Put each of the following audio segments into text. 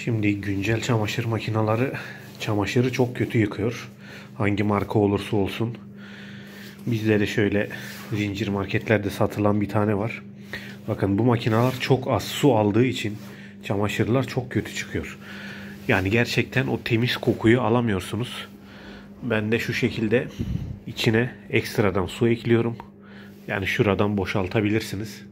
Şimdi güncel çamaşır makineleri çamaşırı çok kötü yıkıyor. Hangi marka olursa olsun. Bizde de şöyle zincir marketlerde satılan bir tane var. Bakın bu makineler çok az su aldığı için çamaşırlar çok kötü çıkıyor. Yani gerçekten o temiz kokuyu alamıyorsunuz. Ben de şu şekilde içine ekstradan su ekliyorum. Yani şuradan boşaltabilirsiniz.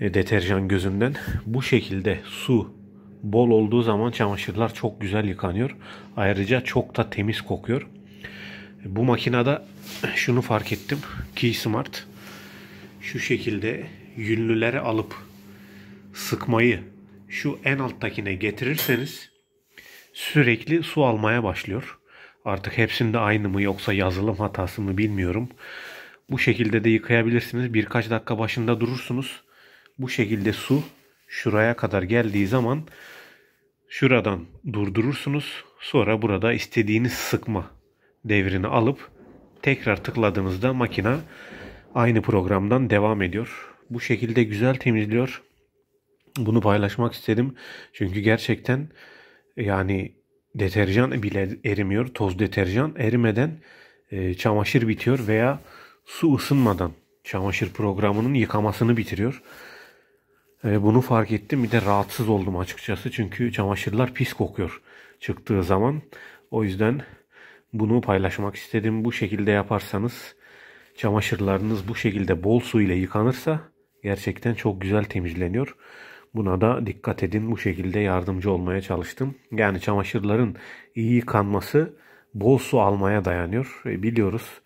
Deterjan gözünden. Bu şekilde su bol olduğu zaman çamaşırlar çok güzel yıkanıyor. Ayrıca çok da temiz kokuyor. Bu makinede şunu fark ettim. Keysmart şu şekilde yünlüleri alıp sıkmayı şu en alttakine getirirseniz sürekli su almaya başlıyor. Artık hepsinde aynı mı yoksa yazılım hatası mı bilmiyorum. Bu şekilde de yıkayabilirsiniz. Birkaç dakika başında durursunuz. Bu şekilde su şuraya kadar geldiği zaman şuradan durdurursunuz. Sonra burada istediğiniz sıkma devrini alıp tekrar tıkladığınızda makine aynı programdan devam ediyor. Bu şekilde güzel temizliyor. Bunu paylaşmak istedim. Çünkü gerçekten yani deterjan bile erimiyor. Toz deterjan erimeden çamaşır bitiyor veya su ısınmadan çamaşır programının yıkamasını bitiriyor. Bunu fark ettim. Bir de rahatsız oldum açıkçası. Çünkü çamaşırlar pis kokuyor çıktığı zaman. O yüzden bunu paylaşmak istedim. Bu şekilde yaparsanız çamaşırlarınız bu şekilde bol su ile yıkanırsa gerçekten çok güzel temizleniyor. Buna da dikkat edin. Bu şekilde yardımcı olmaya çalıştım. Yani çamaşırların iyi yıkanması bol su almaya dayanıyor. Biliyoruz.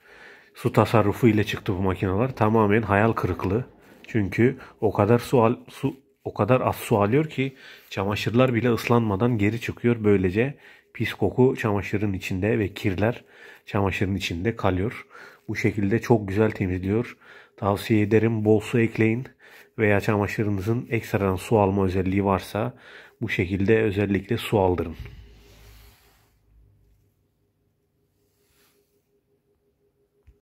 Su tasarrufu ile çıktı bu makineler. Tamamen hayal kırıklığı. Çünkü o kadar az su alıyor ki çamaşırlar bile ıslanmadan geri çıkıyor. Böylece pis koku çamaşırın içinde ve kirler çamaşırın içinde kalıyor. Bu şekilde çok güzel temizliyor. Tavsiye ederim, bol su ekleyin veya çamaşırınızın ekstradan su alma özelliği varsa bu şekilde özellikle su aldırın.